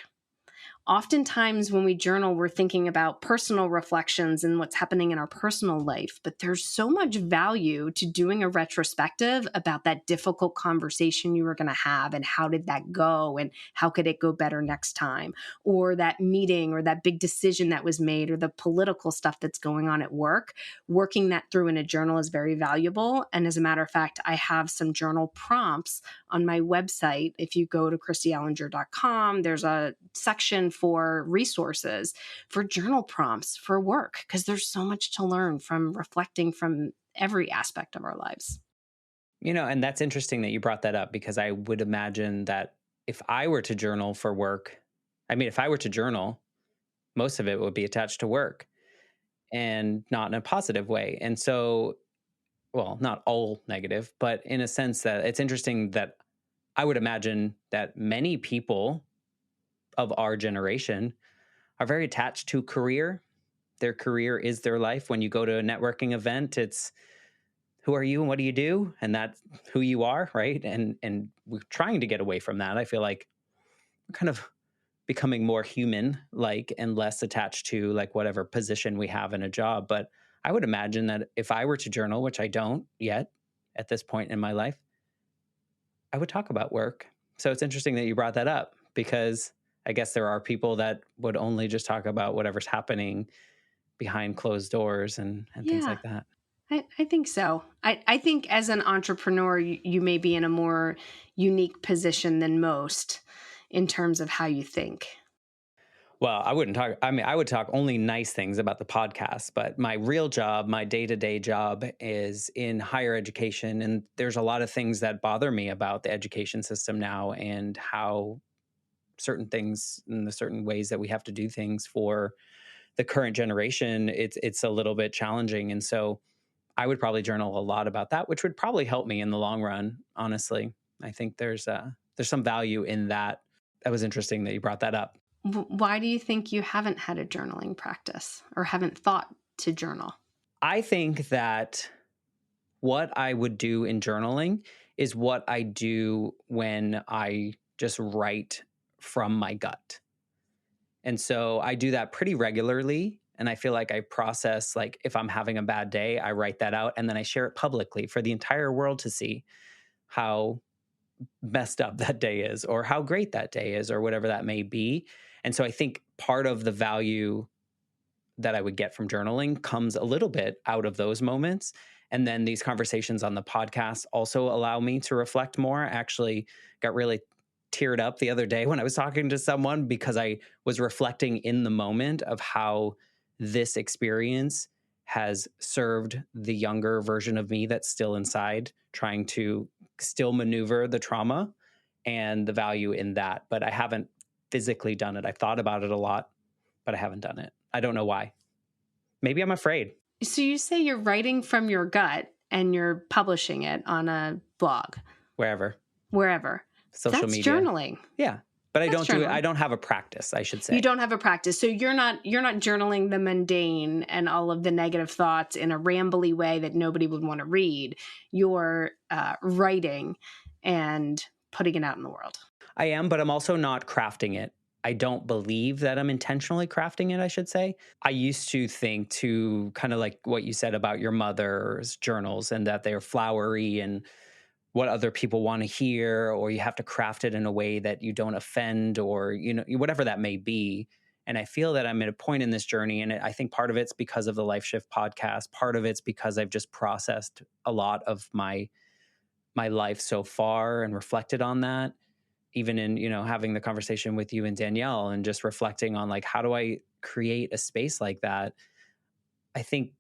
Speaker 2: Oftentimes, when we journal, we're thinking about personal reflections and what's happening in our personal life. But there's so much value to doing a retrospective about that difficult conversation you were going to have and how did that go and how could it go better next time, or that meeting or that big decision that was made or the political stuff that's going on at work. Working that through in a journal is very valuable. And as a matter of fact, I have some journal prompts on my website. If you go to KristyOllinger.com, there's a section for resources for journal prompts for work, because there's so much to learn from reflecting from every aspect of our lives.
Speaker 1: And that's interesting that you brought that up, because I would imagine that if I were to journal for work, if I were to journal, most of it would be attached to work and not in a positive way. And so, well, not all negative, but in a sense that it's interesting that I would imagine that many people of our generation are very attached to career. Their career is their life. When you go to a networking event, it's who are you and what do you do? And that's who you are, right? And we're trying to get away from that. I feel like we're kind of becoming more human like and less attached to like whatever position we have in a job. But I would imagine that if I were to journal, which I don't yet at this point in my life, I would talk about work. So it's interesting that you brought that up, because I guess there are people that would only just talk about whatever's happening behind closed doors and things
Speaker 2: Yeah,
Speaker 1: like that.
Speaker 2: I think so. I think as an entrepreneur, you may be in a more unique position than most in terms of how you think.
Speaker 1: Well, I wouldn't talk. I would talk only nice things about the podcast, but my real job, my day to day job is in higher education. And there's a lot of things that bother me about the education system now and how certain things and the certain ways that we have to do things for the current generation. It's a little bit challenging. And so I would probably journal a lot about that, which would probably help me in the long run. Honestly, I think there's some value in that. That was interesting that you brought that up.
Speaker 2: Why do you think you haven't had a journaling practice or haven't thought to journal?
Speaker 1: I think that what I would do in journaling is what I do when I just write from my gut. And so I do that pretty regularly. And I feel like I process, like, if I'm having a bad day, I write that out and then I share it publicly for the entire world to see how messed up that day is or how great that day is or whatever that may be. And so I think part of the value that I would get from journaling comes a little bit out of those moments. And then these conversations on the podcast also allow me to reflect more. I actually got really teared up the other day when I was talking to someone because I was reflecting in the moment of how this experience has served the younger version of me that's still inside, trying to still maneuver the trauma and the value in that. But I haven't physically done it. I've thought about it a lot, but I haven't done it. I don't know why. Maybe I'm afraid.
Speaker 2: So you say you're writing from your gut and you're publishing it on a blog,
Speaker 1: Wherever,
Speaker 2: wherever.
Speaker 1: social
Speaker 2: That's
Speaker 1: media.
Speaker 2: journaling.
Speaker 1: Yeah. But I
Speaker 2: That's
Speaker 1: don't do it.
Speaker 2: journaling.
Speaker 1: I don't have a practice, I should say.
Speaker 2: You don't have a practice. So you're not journaling the mundane and all of the negative thoughts in a rambly way that nobody would want to read. You're writing and putting it out in the world.
Speaker 1: I am, but I'm also not crafting it. I don't believe that I'm intentionally crafting it, I should say. I used to think to kind of like what you said about your mother's journals and that they're flowery and what other people want to hear, or you have to craft it in a way that you don't offend or, whatever that may be. And I feel that I'm at a point in this journey. And I think part of it's because of the Life Shift podcast. Part of it's because I've just processed a lot of my life so far and reflected on that, even in, having the conversation with you and Danielle and just reflecting on like, how do I create a space like that? I think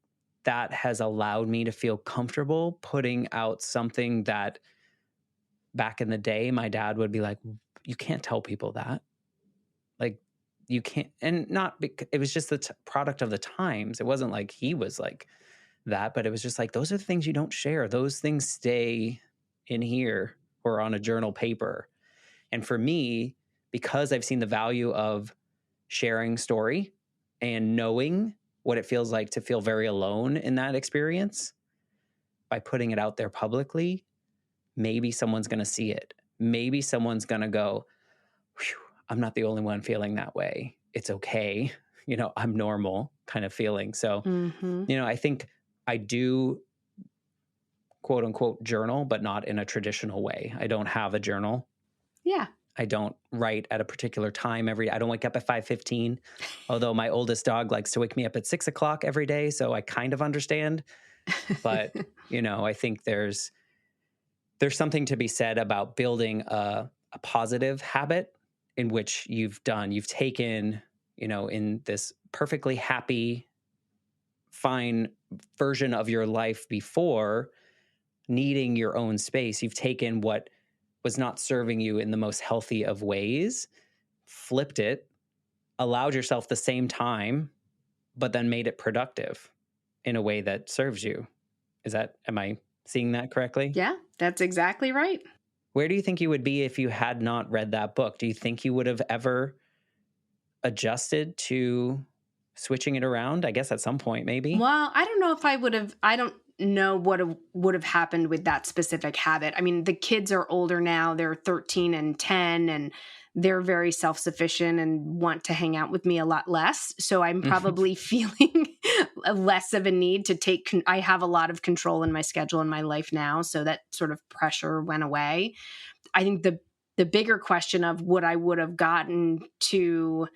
Speaker 1: that has allowed me to feel comfortable putting out something that back in the day, my dad would be like, you can't tell people that. Like, you can't, and not, it was just the product of the times. It wasn't like he was like that, but it was just like, those are the things you don't share. Those things stay in here or on a journal paper. And for me, because I've seen the value of sharing story and knowing what it feels like to feel very alone in that experience, by putting it out there publicly, maybe someone's going to see it. Maybe someone's going to go, I'm not the only one feeling that way. It's okay. I'm normal kind of feeling. So,
Speaker 2: Mm-hmm.
Speaker 1: I think I do quote unquote journal, but not in a traditional way. I don't have a journal.
Speaker 2: Yeah.
Speaker 1: I don't write at a particular time every day. I don't wake up at 5:15, although my oldest dog likes to wake me up at 6 o'clock every day. So I kind of understand. But, I think there's something to be said about building a positive habit in which you've taken, in this perfectly happy, fine version of your life before needing your own space. You've taken what was not serving you in the most healthy of ways, flipped it, allowed yourself the same time, but then made it productive in a way that serves you. Am I seeing that correctly?
Speaker 2: Yeah, that's exactly right.
Speaker 1: Where do you think you would be if you had not read that book? Do you think you would have ever adjusted to switching it around? I guess at some point, maybe.
Speaker 2: Well, I don't know if I don't know what would have happened with that specific habit. I mean, the kids are older now. They're 13 and 10, and they're very self-sufficient and want to hang out with me a lot less. So I'm probably feeling less of a need to I have a lot of control in my schedule in my life now. So that sort of pressure went away. I think the bigger question of would have gotten to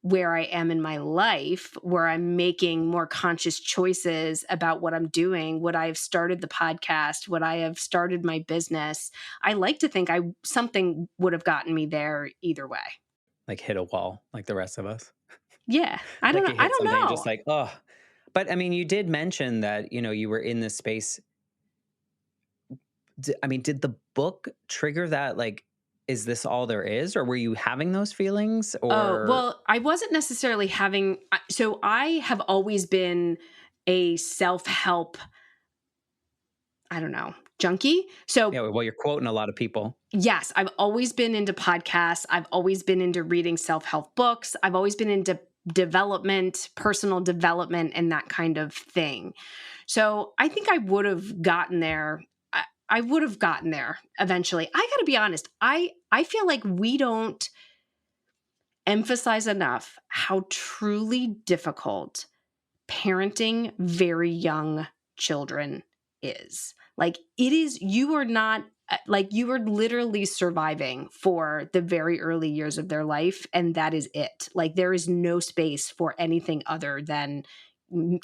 Speaker 2: where I am in my life, where I'm making more conscious choices about what I'm doing, would I have started the podcast, would I have started my business? I like to think something would have gotten me there either way.
Speaker 1: Like hit a wall, like the rest of us.
Speaker 2: Yeah. I don't
Speaker 1: Like
Speaker 2: know.
Speaker 1: you
Speaker 2: I
Speaker 1: hit
Speaker 2: don't
Speaker 1: something and
Speaker 2: know.
Speaker 1: just like, oh. But I mean, you did mention that, you were in this space. Did the book trigger that? Like, is this all there is? Or were you having those feelings?
Speaker 2: Oh,
Speaker 1: Or,
Speaker 2: well, I wasn't necessarily so I have always been a self-help, I don't know, junkie. So
Speaker 1: well, you're quoting a lot of people.
Speaker 2: yes, I've always been into podcasts. I've always been into reading self-help books. I've always been into development, personal development, and that kind of thing. So I think I would have gotten there. I would have gotten there eventually. I got to be honest. I feel like we don't emphasize enough how truly difficult parenting very young children is. Like it is, you are not like you are literally surviving for the very early years of their life. And that is it. Like there is no space for anything other than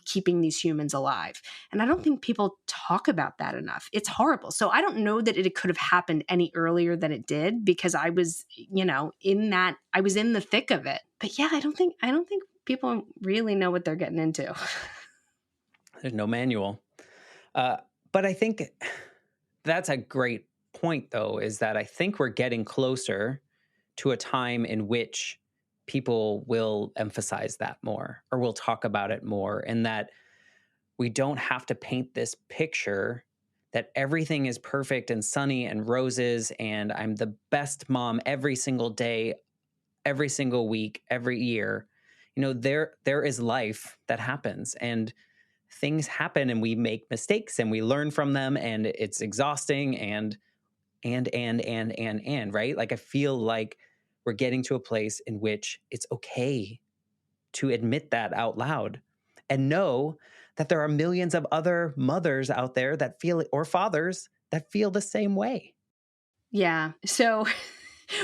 Speaker 2: keeping these humans alive. And I don't think people talk about that enough. It's horrible. So I don't know that it could have happened any earlier than it did because I was, I was in the thick of it. But yeah, I don't think people really know what they're getting into.
Speaker 1: There's no manual. But I think that's a great point, though, is that I think we're getting closer to a time in which people will emphasize that more or will talk about it more, and that we don't have to paint this picture that everything is perfect and sunny and roses and I'm the best mom every single day, every single week, every year. There is life that happens and things happen and we make mistakes and we learn from them and it's exhausting and right? Like I feel like we're getting to a place in which it's okay to admit that out loud and know that there are millions of other mothers out there that feel it, or fathers that feel the same way.
Speaker 2: Yeah. So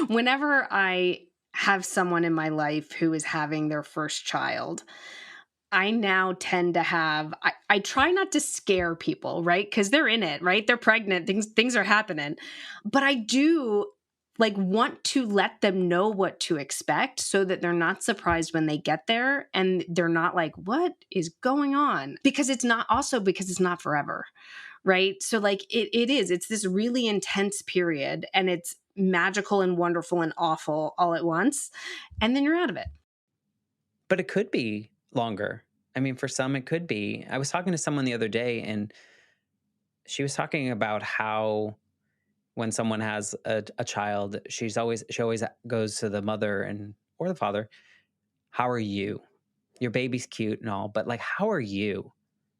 Speaker 2: whenever I have someone in my life who is having their first child, I now tend to I try not to scare people, right? Because they're in it, right? They're pregnant, things are happening. But I do like want to let them know what to expect so that they're not surprised when they get there and they're not like, what is going on? Because it's not forever. Right. So like it's this really intense period and it's magical and wonderful and awful all at once. And then you're out of it.
Speaker 1: But it could be longer. I mean, for some, it could be. I was talking to someone the other day and she was talking about how when someone has a child, she always goes to the mother or the father, how are you? Your baby's cute and all, but like, how are you?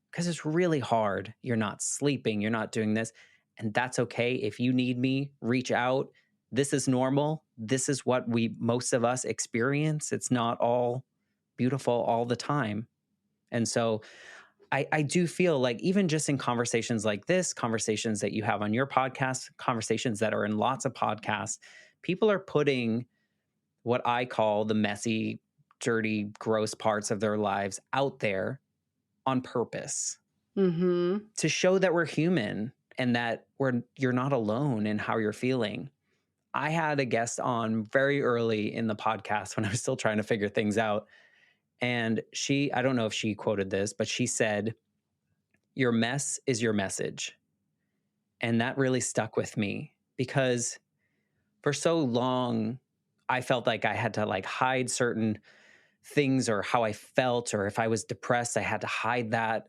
Speaker 1: Because it's really hard. You're not sleeping. You're not doing this. And that's okay. If you need me, reach out. this is normal. This is what most of us experience. It's not all beautiful all the time. And so I do feel like even just in conversations like this, conversations that you have on your podcast, conversations that are in lots of podcasts, people are putting what I call the messy, dirty, gross parts of their lives out there on purpose to show that we're human and that you're not alone in how you're feeling. I had a guest on very early in the podcast when I was still trying to figure things out. And I don't know if she quoted this, but she said, "Your mess is your message." And that really stuck with me because for so long, I felt like I had to like hide certain things or how I felt, or if I was depressed, I had to hide that.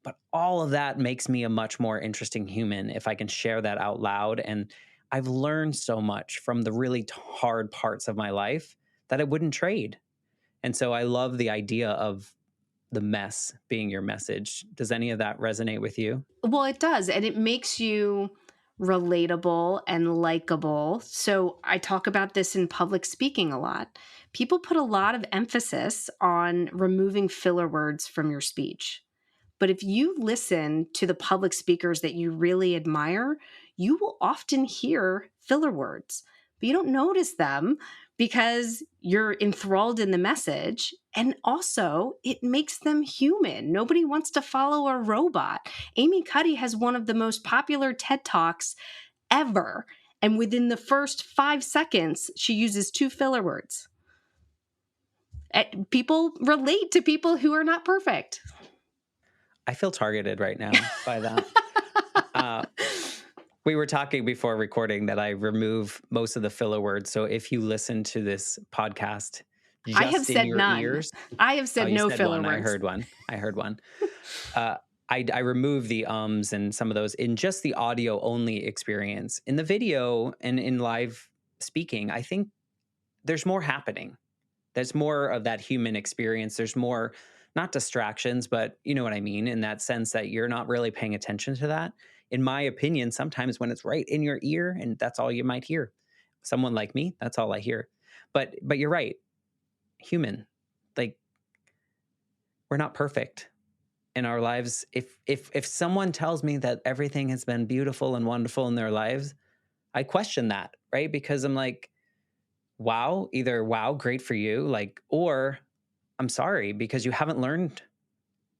Speaker 1: But all of that makes me a much more interesting human if I can share that out loud. And I've learned so much from the really hard parts of my life that I wouldn't trade. And so I love the idea of the mess being your message. Does any of that resonate with you?
Speaker 2: Well, it does. And it makes you relatable and likable. So I talk about this in public speaking a lot. People put a lot of emphasis on removing filler words from your speech. But if you listen to the public speakers that you really admire, you will often hear filler words, but you don't notice them because you're enthralled in the message. And also, it makes them human. Nobody wants to follow a robot. Amy Cuddy has one of the most popular TED Talks ever. And within the first 5 seconds, she uses 2 filler words. People relate to people who are not perfect.
Speaker 1: I feel targeted right now by that. We were talking before recording that I remove most of the filler words. So if you listen to this podcast
Speaker 2: I have
Speaker 1: just in
Speaker 2: said
Speaker 1: your
Speaker 2: none.
Speaker 1: ears,
Speaker 2: I have said
Speaker 1: you
Speaker 2: no
Speaker 1: said
Speaker 2: filler
Speaker 1: one.
Speaker 2: words.
Speaker 1: I heard one. I heard one. I remove the ums and some of those in just the audio only experience. In the video and in live speaking, I think there's more happening. There's more of that human experience. There's more, not distractions, but you know what I mean, in that sense that you're not really paying attention to that. In my opinion, sometimes when it's right in your ear and that's all you might hear. Someone like me, that's all I hear. But you're right. Human. Like, we're not perfect in our lives. If someone tells me that everything has been beautiful and wonderful in their lives, I question that, right? Because I'm like, wow, either wow, great for you, like, or I'm sorry because you haven't learned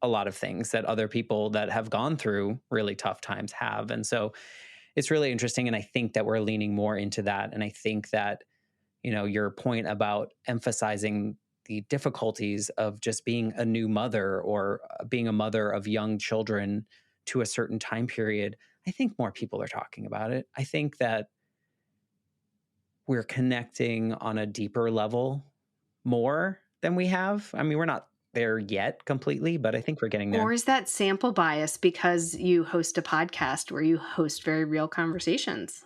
Speaker 1: a lot of things that other people that have gone through really tough times have. And so it's really interesting. And I think that we're leaning more into that. And I think that, your point about emphasizing the difficulties of just being a new mother or being a mother of young children to a certain time period, I think more people are talking about it. I think that we're connecting on a deeper level more than we have. I mean, we're not there yet completely, but I think we're getting there.
Speaker 2: Or is that sample bias because you host a podcast where you host very real conversations?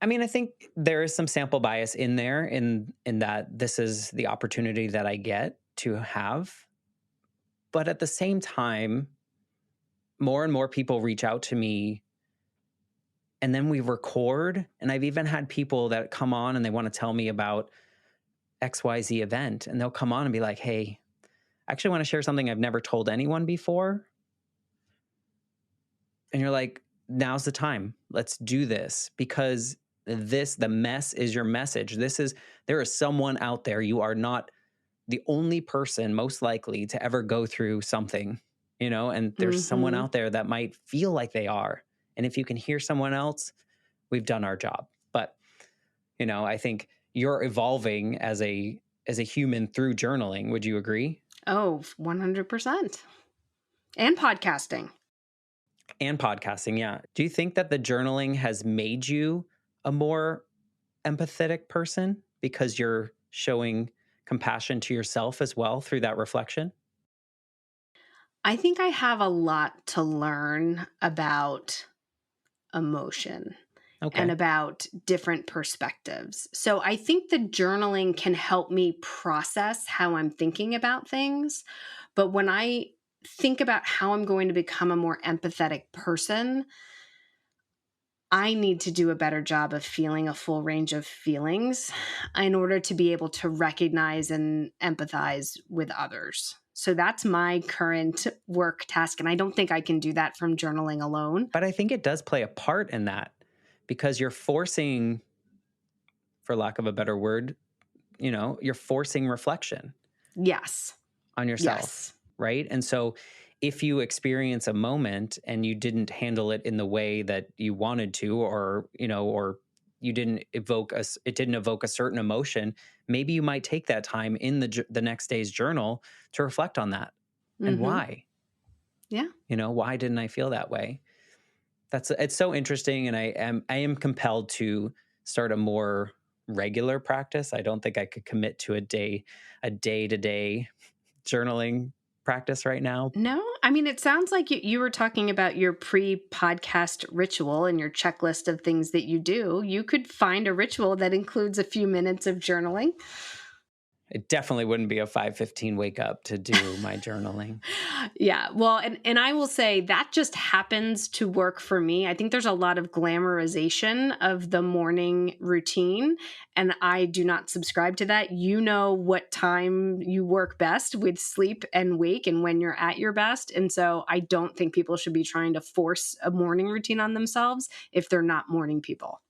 Speaker 1: I mean, I think there is some sample bias in there in that this is the opportunity that I get to have. But at the same time, more and more people reach out to me and then we record. And I've even had people that come on and they want to tell me about XYZ event. And they'll come on and be like, hey, I actually want to share something I've never told anyone before. And you're like, now's the time. Let's do this because the mess is your message. There is someone out there. You are not the only person most likely to ever go through something, and there's someone out there that might feel like they are. And if you can hear someone else, we've done our job. But, I think you're evolving as a human through journaling. Would you agree?
Speaker 2: Oh, 100%. And podcasting.
Speaker 1: And podcasting, yeah. Do you think that the journaling has made you a more empathetic person because you're showing compassion to yourself as well through that reflection?
Speaker 2: I think I have a lot to learn about emotion and
Speaker 1: Okay.
Speaker 2: about different perspectives. So I think the journaling can help me process how I'm thinking about things. But when I think about how I'm going to become a more empathetic person, I need to do a better job of feeling a full range of feelings in order to be able to recognize and empathize with others. So that's my current work task. And I don't think I can do that from journaling alone.
Speaker 1: But I think it does play a part in that because you're forcing, for lack of a better word, you're forcing reflection
Speaker 2: Yes.
Speaker 1: on yourself,
Speaker 2: Yes.
Speaker 1: right? And so if you experience a moment and you didn't handle it in the way that you wanted to, or you didn't it didn't evoke a certain emotion, maybe you might take that time in the next day's journal to reflect on that. And
Speaker 2: Mm-hmm.
Speaker 1: why?
Speaker 2: Yeah.
Speaker 1: Why didn't I feel that way? It's so interesting, and I am compelled to start a more regular practice. I don't think I could commit to a day-to-day journaling practice right now.
Speaker 2: No, I mean, it sounds like you were talking about your pre podcast ritual and your checklist of things that you do. You could find a ritual that includes a few minutes of journaling.
Speaker 1: It definitely wouldn't be a 5:15 wake up to do my journaling.
Speaker 2: Yeah, well, and I will say that just happens to work for me. I think there's a lot of glamorization of the morning routine, and I do not subscribe to that. You know what time you work best with sleep and wake and when you're at your best. And so I don't think people should be trying to force a morning routine on themselves if they're not morning people.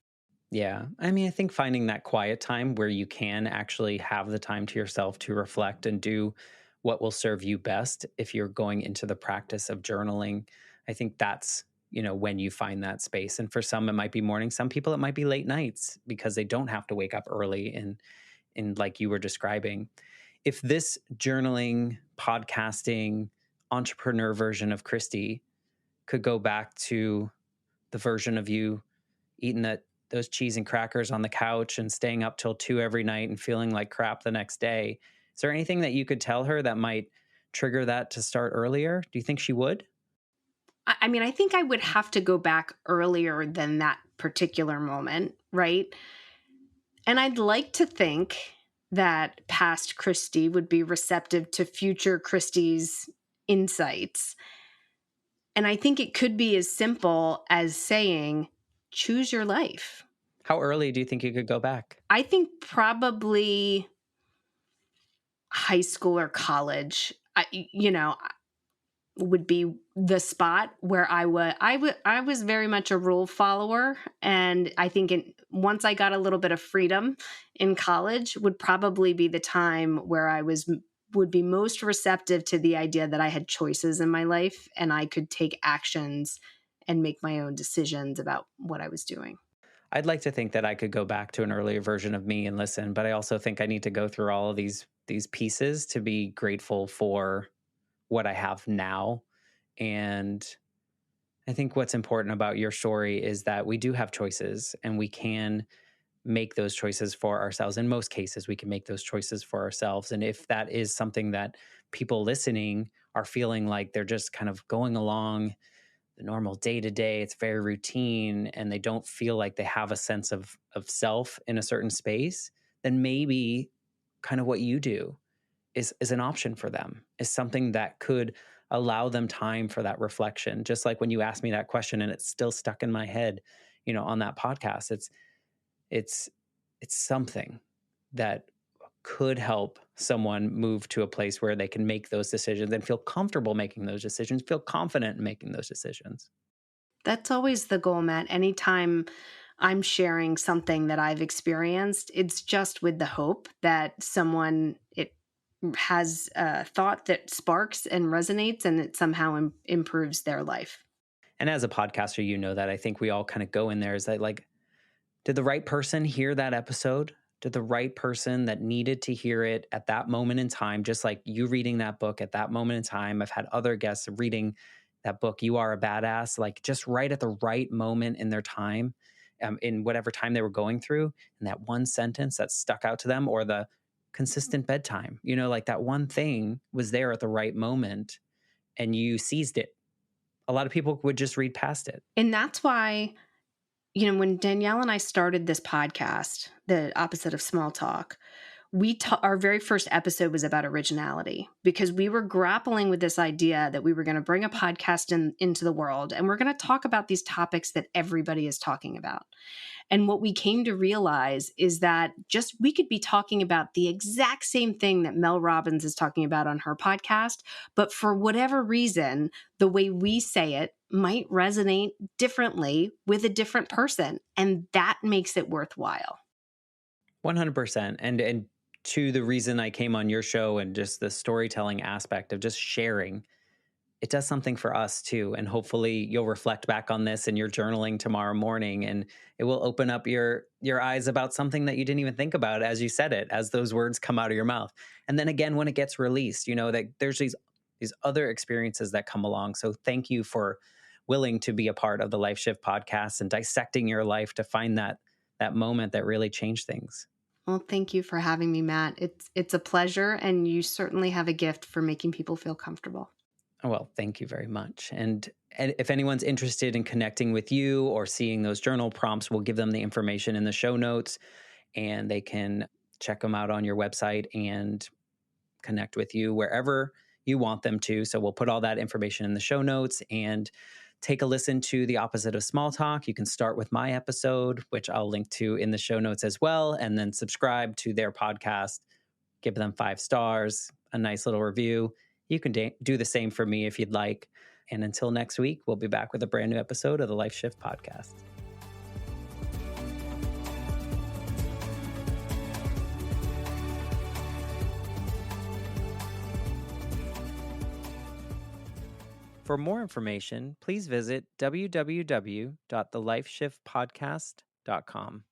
Speaker 1: Yeah. I mean, I think finding that quiet time where you can actually have the time to yourself to reflect and do what will serve you best if you're going into the practice of journaling. I think that's, when you find that space. And for some, it might be morning. Some people, it might be late nights because they don't have to wake up early and like you were describing. If this journaling, podcasting, entrepreneur version of Kristy could go back to the version of you eating those cheese and crackers on the couch and staying up till 2 every night and feeling like crap the next day. Is there anything that you could tell her that might trigger that to start earlier? Do you think she would?
Speaker 2: I mean, I think I would have to go back earlier than that particular moment, right? And I'd like to think that past Kristy would be receptive to future Kristy's insights. And I think it could be as simple as saying, choose your life.
Speaker 1: How early do you think you could go back?
Speaker 2: I think probably high school or college. Would be the spot where I was very much a rule follower, and I think once I got a little bit of freedom in college would probably be the time where would be most receptive to the idea that I had choices in my life and I could take actions and make my own decisions about what I was doing.
Speaker 1: I'd like to think that I could go back to an earlier version of me and listen, but I also think I need to go through all of these pieces to be grateful for what I have now. And I think what's important about your story is that we do have choices and we can make those choices for ourselves. In most cases, we can make those choices for ourselves. And if that is something that people listening are feeling like they're just kind of going along the normal day to day, it's very routine, and they don't feel like they have a sense of self in a certain space, then maybe kind of what you do is an option for them, is something that could allow them time for that reflection. Just like when you asked me that question and it's still stuck in my head, on that podcast, it's it's something that could help someone move to a place where they can make those decisions and feel comfortable making those decisions, feel confident in making those decisions.
Speaker 2: That's always the goal, Matt. Anytime I'm sharing something that I've experienced, it's just with the hope that someone it has a thought that sparks and resonates and it somehow improves their life.
Speaker 1: And as a podcaster, that I think we all kind of go in there is that, like, did the right person hear that episode? Did the right person that needed to hear it at that moment in time, just like you reading that book at that moment in time? I've had other guests reading that book, You Are a Badass, like just right at the right moment in their time, in whatever time they were going through. And that one sentence that stuck out to them, or the consistent bedtime, like that one thing was there at the right moment and you seized it. A lot of people would just read past it.
Speaker 2: And that's why, when Danielle and I started this podcast, The Opposite of Small Talk, Our very first episode was about originality because we were grappling with this idea that we were going to bring a podcast into the world and we're going to talk about these topics that everybody is talking about. And what we came to realize is that just we could be talking about the exact same thing that Mel Robbins is talking about on her podcast, but for whatever reason, the way we say it might resonate differently with a different person. And that makes it worthwhile.
Speaker 1: 100%. And to the reason I came on your show and just the storytelling aspect of just sharing, it does something for us too. And hopefully you'll reflect back on this in your journaling tomorrow morning, and it will open up your eyes about something that you didn't even think about as you said it, as those words come out of your mouth. And then again, when it gets released, you know that there's these other experiences that come along. So thank you for willing to be a part of the Life Shift podcast and dissecting your life to find that moment that really changed things.
Speaker 2: Well, thank you for having me, Matt. It's a pleasure, and you certainly have a gift for making people feel comfortable.
Speaker 1: Well, thank you very much. And if anyone's interested in connecting with you or seeing those journal prompts, we'll give them the information in the show notes, and they can check them out on your website and connect with you wherever you want them to. So we'll put all that information in the show notes, and take a listen to The Opposite of Small Talk. You can start with my episode, which I'll link to in the show notes as well, and then subscribe to their podcast, give them 5 stars, a nice little review. You can do the same for me if you'd like. And until next week, we'll be back with a brand new episode of the Life Shift podcast. For more information, please visit www.thelifeshiftpodcast.com.